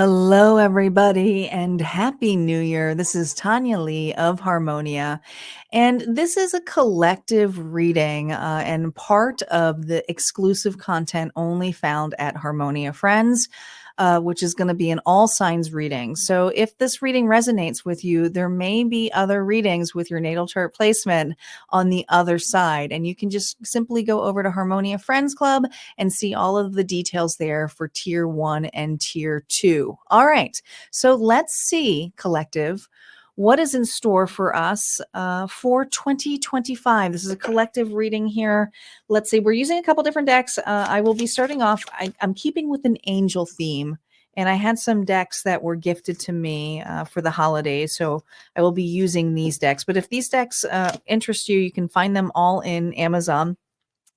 Hello, everybody, and Happy New Year. This is Tanya Lee of Harmonia, and this is a collective reading and part of the exclusive content only found at Harmonia Friends, which is going to be an all signs reading. So, if this reading resonates with you, there may be other readings with your natal chart placement on the other side, and you can just simply go over to Harmonia Friends Club and see all of the details there for tier 1 and tier 2. All right. So let's see, collective, what is in store for us for 2025. This is a collective reading here. Let's see. We're using a couple different decks. I will be starting off. I'm keeping with an angel theme. And I had some decks that were gifted to me for the holidays. So I will be using these decks. But if these decks interest you, you can find them all in Amazon.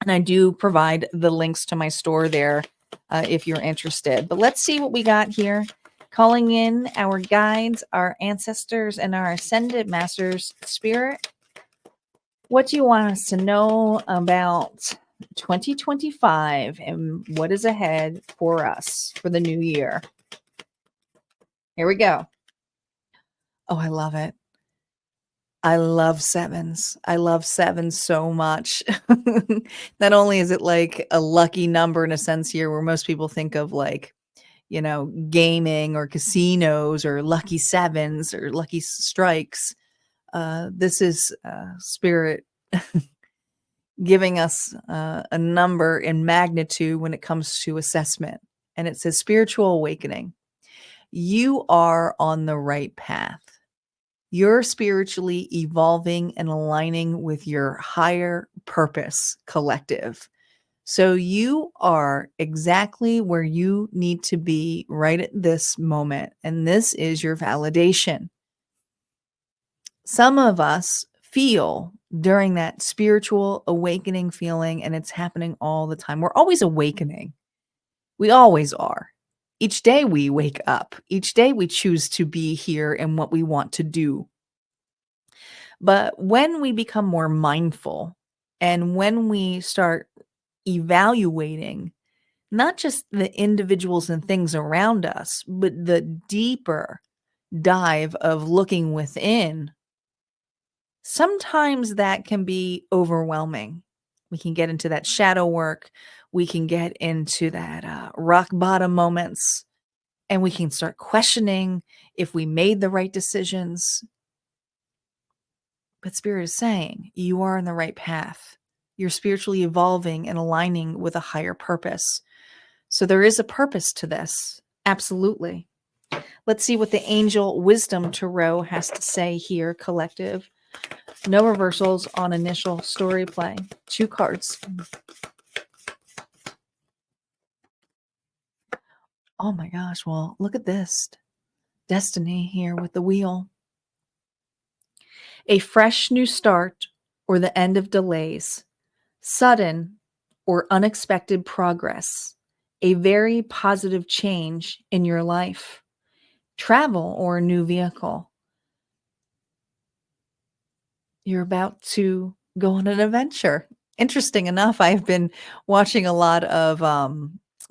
And I do provide the links to my store there if you're interested. But let's see what we got here. Calling in our guides, our ancestors, and our ascended masters, spirit. What do you want us to know about 2025 and what is ahead for us for the new year? Here we go. Oh, I love it. I love sevens. I love sevens so much. Not only is it like a lucky number in a sense here where most people think of like, gaming or casinos or lucky sevens or lucky strikes. This is spirit giving us a number in magnitude when it comes to assessment. And it says spiritual awakening. You are on the right path. You're spiritually evolving and aligning with your higher purpose, collective. So you are exactly where you need to be right at this moment. And this is your validation. Some of us feel during that spiritual awakening feeling, and it's happening all the time. We're always awakening. We always are. Each day we wake up. Each day we choose to be here and what we want to do. But when we become more mindful and when we start evaluating not just the individuals and things around us, but the deeper dive of looking within, sometimes that can be overwhelming. We can get into that shadow work. We can get into that rock bottom moments, and we can start questioning if we made the right decisions. But Spirit is saying you are on the right path. You're spiritually evolving and aligning with a higher purpose. So there is a purpose to this. Absolutely. Let's see what the Angel Wisdom Tarot has to say here, collective. No reversals on initial story play. 2 cards. Oh my gosh. Well, look at this. Destiny here with the wheel. A fresh new start or the end of delays. Sudden or unexpected progress. A very positive change in your life. Travel or a new vehicle. You're about to go on an adventure. Interesting enough, I've been watching a lot of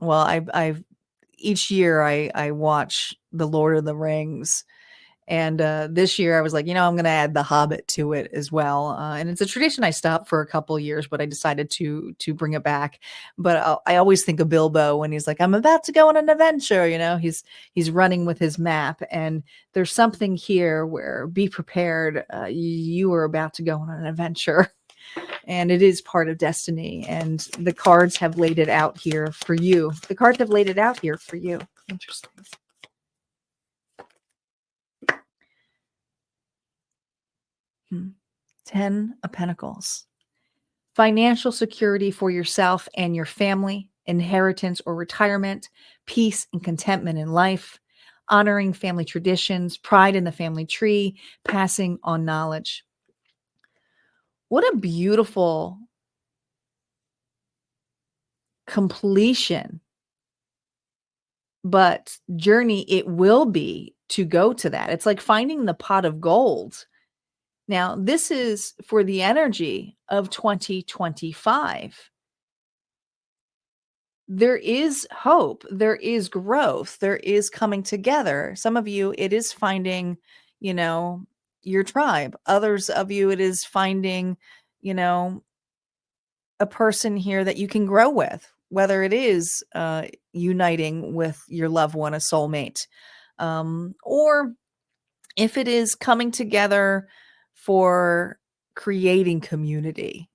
I've each year I watch The Lord of the Rings. And this year I was like, I'm going to add The Hobbit to it as well. And it's a tradition I stopped for a couple of years, but I decided to bring it back. But I always think of Bilbo when he's like, I'm about to go on an adventure. He's running with his map. And there's something here where be prepared. You are about to go on an adventure. And it is part of destiny. And the cards have laid it out here for you. The cards have laid it out here for you. Interesting. 10 of Pentacles. Financial security for yourself and your family, inheritance or retirement, peace and contentment in life, honoring family traditions, pride in the family tree, passing on knowledge. What a beautiful completion, but journey it will be to go to that. It's like finding the pot of gold. Now, this is for the energy of 2025. there is hope, there is growth, there is coming together. Some of you, it is finding, you know, your tribe. Others of you, it is finding, you know, a person here that you can grow with, whether it is uniting with your loved one, a soulmate, or if it is coming together for creating community.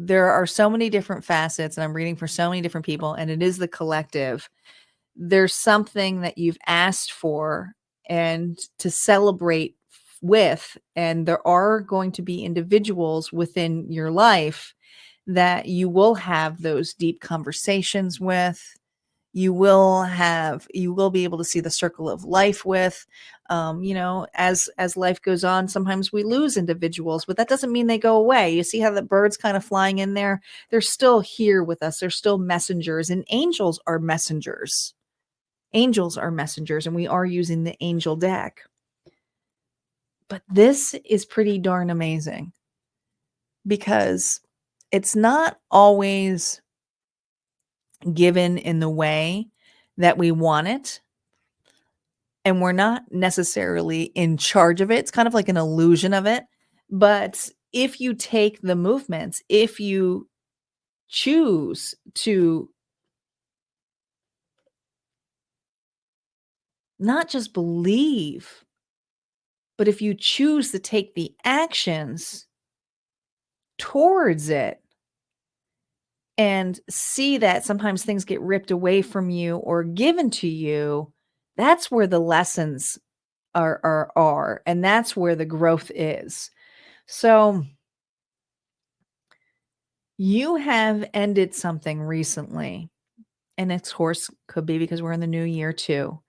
There are so many different facets, and I'm reading for so many different people, and it is the collective. There's something that you've asked for and to celebrate with, and there are going to be individuals within your life that you will have those deep conversations with. You will be able to see the circle of life with. As life goes on, sometimes we lose individuals, but that doesn't mean they go away. You see how the birds kind of flying in there? They're still here with us. They're still messengers, and angels are messengers. Angels are messengers, and we are using the angel deck. But this is pretty darn amazing, because it's not always given in the way that we want it, and we're not necessarily in charge of it. It's kind of like an illusion of it. But if you take the movements, if you choose to not just believe, but if you choose to take the actions towards it, and see that sometimes things get ripped away from you or given to you, that's where the lessons are, and that's where the growth is. So you have ended something recently, and of course could be because we're in the new year too.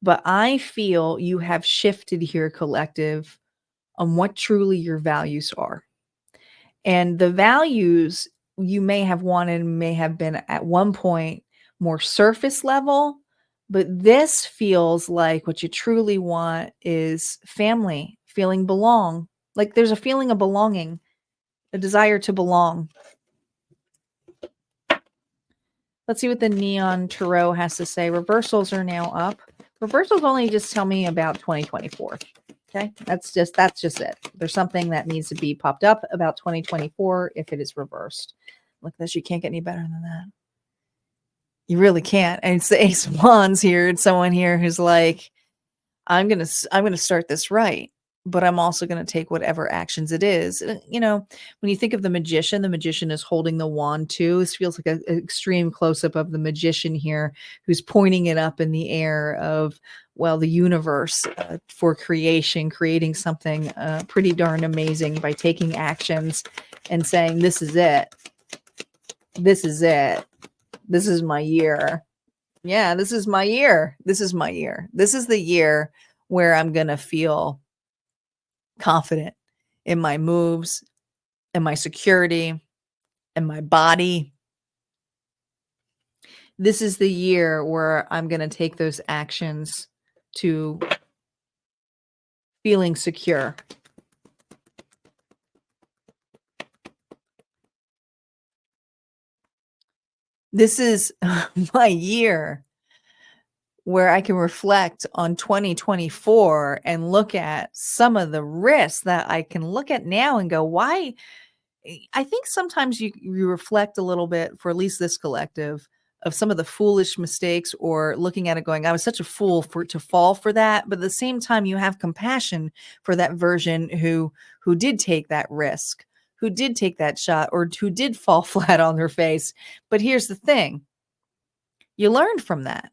But I feel you have shifted here, collective, on what truly your values are. And the values you may have wanted may have been at one point more surface level, but this feels like what you truly want is family, feeling belong. Like there's a feeling of belonging, a desire to belong. Let's see what the Neon Tarot has to say. Reversals are now up. Reversals only just tell me about 2024. Okay, that's just it. There's something that needs to be popped up about 2024 if it is reversed. Look at this. You can't get any better than that. You really can't. And it's the Ace of Wands here. It's someone here who's like, I'm gonna start this right, but I'm also gonna take whatever actions it is. When you think of the magician is holding the wand too. This feels like an extreme close-up of the magician here, who's pointing it up in the air of, well, the universe, for creating something pretty darn amazing by taking actions and saying, this is it. This is it. This is my year. Yeah, this is my year. This is my year. This is the year where I'm going to feel confident in my moves, in my security, in my body. This is the year where I'm going to take those actions to feeling secure. This is my year where I can reflect on 2024 and look at some of the risks that I can look at now and go, why? I think sometimes you reflect a little bit, for at least this collective, of some of the foolish mistakes, or looking at it going, I was such a fool to fall for that. But at the same time, you have compassion for that version who did take that risk, who did take that shot, or who did fall flat on their face. But here's the thing. You learned from that.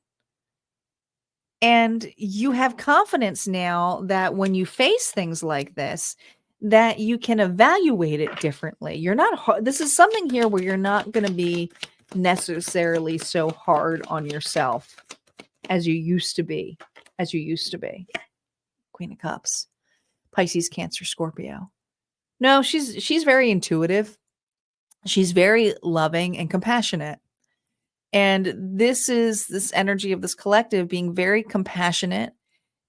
And you have confidence now that when you face things like this, that you can evaluate it differently. You're not, this is something here where you're not going to be necessarily so hard on yourself as you used to be, Queen of Cups, Pisces, Cancer, Scorpio. No, she's very intuitive. She's very loving and compassionate. And this is this energy of this collective being very compassionate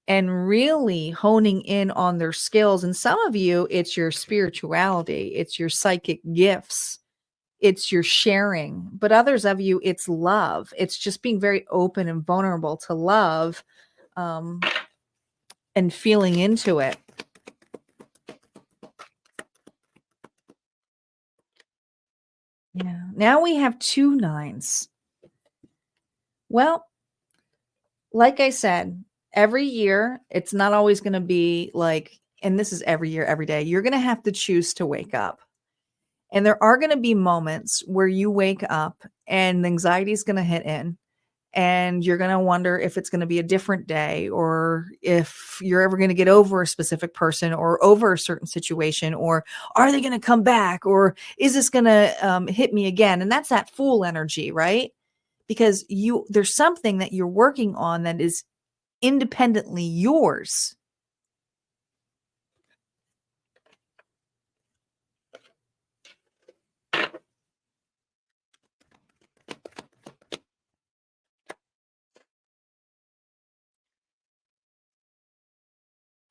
and really honing in on their skills. And some of you, it's your spirituality, it's your psychic gifts, it's your sharing, but others of you, it's love. It's just being very open and vulnerable to love, um, and feeling into it. Yeah. Now we have 2 nines. Well, like I said, every year, it's not always going to be like, and this is every year, every day, you're going to have to choose to wake up. And there are going to be moments where you wake up and anxiety is going to hit in, and you're going to wonder if it's going to be a different day, or if you're ever going to get over a specific person or over a certain situation, or are they going to come back, or is this going to hit me again? And that's that fool energy, right? Because there's something that you're working on that is independently yours.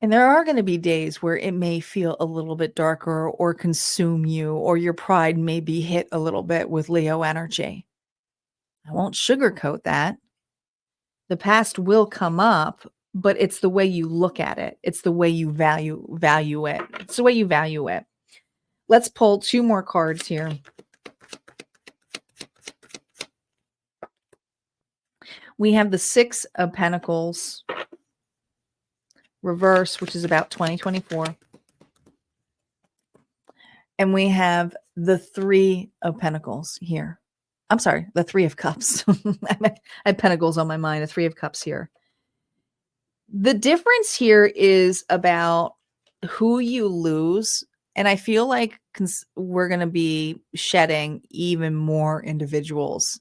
And there are going to be days where it may feel a little bit darker or consume you, or your pride may be hit a little bit with Leo energy. I won't sugarcoat that. The past will come up, but it's the way you look at it. It's the way you value it. It's the way you value it. Let's pull 2 more cards here. We have the 6 of Pentacles reverse, which is about 2024. And we have the 3 of Pentacles here. I'm sorry, the 3 of Cups. I had Pentacles on my mind, the 3 of Cups here. The difference here is about who you lose. And I feel like we're going to be shedding even more individuals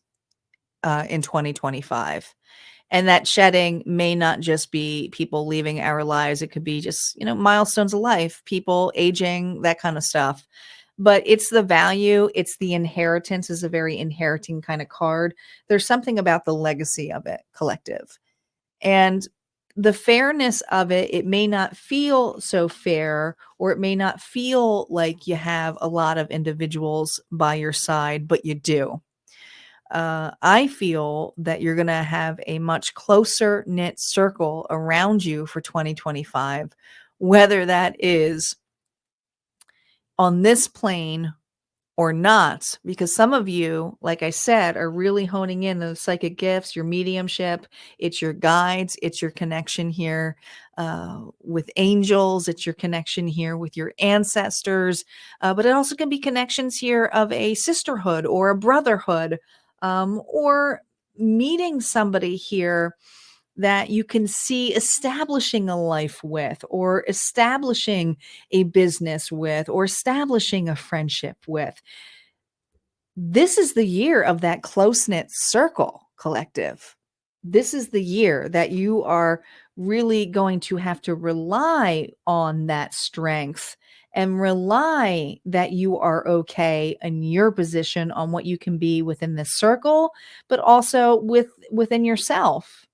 in 2025. And that shedding may not just be people leaving our lives. It could be just, milestones of life, people aging, that kind of stuff. But it's the value, it's the inheritance, is a very inheriting kind of card. There's something about the legacy of it, collective. And the fairness of it, it may not feel so fair, or it may not feel like you have a lot of individuals by your side, but you do. I feel that you're going to have a much closer knit circle around you for 2025, whether that is on this plane or not, because some of you, like I said, are really honing in those psychic gifts, your mediumship. It's your guides. It's your connection here with angels. It's your connection here with your ancestors. But it also can be connections here of a sisterhood or a brotherhood, or meeting somebody here that you can see establishing a life with, or establishing a business with, or establishing a friendship with. This is the year of that close-knit circle, collective. This is the year that you are really going to have to rely on that strength, and rely that you are okay in your position on what you can be within this circle, but also within yourself.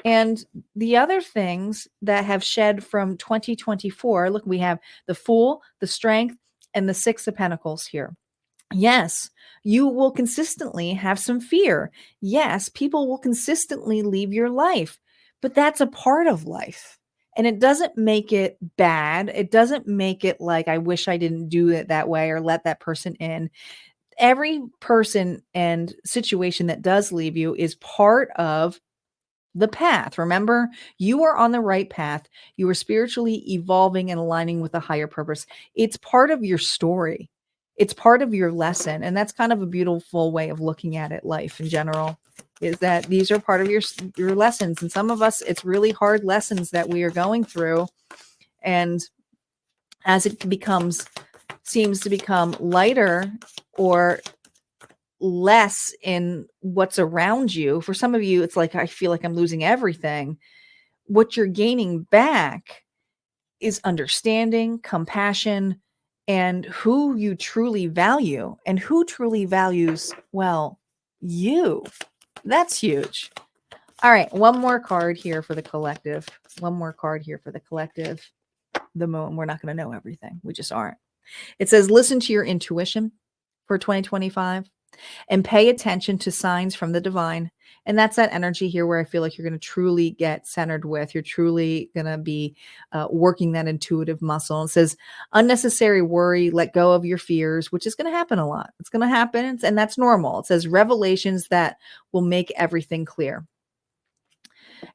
And the other things that have shed from 2024, look, we have the Fool, the Strength, and the 6 of Pentacles here. Yes, you will consistently have some fear. Yes, people will consistently leave your life, but that's a part of life. And it doesn't make it bad. It doesn't make it like, I wish I didn't do it that way or let that person in. Every person and situation that does leave you is part of the path. Remember, you are on the right path. You are spiritually evolving and aligning with a higher purpose. It's part of your story. It's part of your lesson. And that's kind of a beautiful way of looking at it, life in general, is that these are part of your lessons. And some of us, it's really hard lessons that we are going through. And as it seems to become lighter or less in what's around you. For some of you, it's like, I feel like I'm losing everything. What you're gaining back is understanding, compassion, and who you truly value, and who truly values, well, you. That's huge. All right, one more card here for the collective. One more card here for the collective. The moon. We're not going to know everything. We just aren't. It says, listen to your intuition. for 2025 and pay attention to signs from the divine. And that's that energy here where I feel like you're going to truly get centered with. You're truly going to be working that intuitive muscle. It says unnecessary worry, let go of your fears, which is going to happen a lot. It's going to happen, and that's normal. It says revelations that will make everything clear.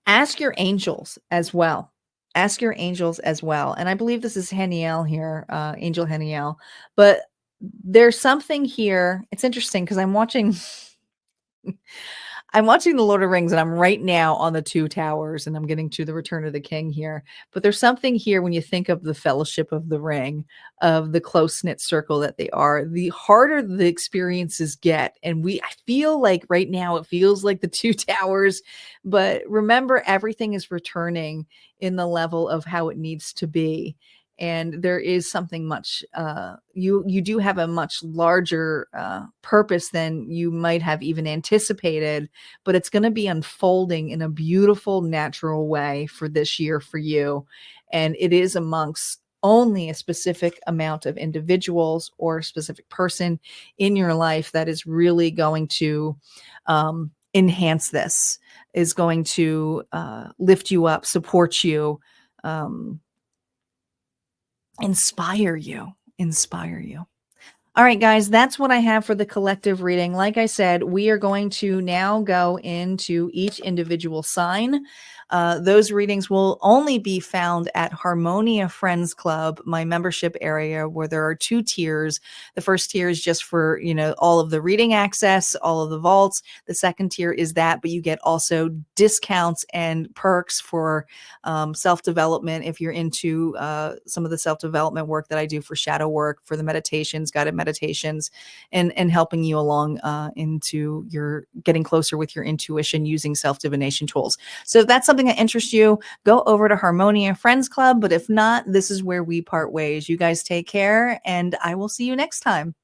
Ask your angels as well. Ask your angels as well. And I believe this is Haniel here, Angel Haniel. But there's something here. It's interesting because I'm watching The Lord of the Rings, and I'm right now on the Two Towers, and I'm getting to the Return of the King here. But there's something here when you think of the Fellowship of the Ring, of the close-knit circle that they are, the harder the experiences get. And I feel like right now it feels like the Two Towers, but remember, everything is returning in the level of how it needs to be. And there is something much you do have a much larger purpose than you might have even anticipated, but it's going to be unfolding in a beautiful, natural way for this year for you. And it is amongst only a specific amount of individuals or a specific person in your life that is really going to enhance this, is going to lift you up, support you, inspire you. All right, guys, that's what I have for the collective reading. Like I said, we are going to now go into each individual sign. Those readings will only be found at Harmonia Friends Club, my membership area, where there are 2 tiers. The first tier is just for, all of the reading access, all of the vaults. The second tier is that, but you get also discounts and perks for self-development if you're into some of the self-development work that I do for shadow work, for the meditations, guided meditations, and helping you along into your getting closer with your intuition using self-divination tools. So if that's something that interests you, go over to Harmonia Friends Club. But if not, this is where we part ways. You guys take care, and I will see you next time.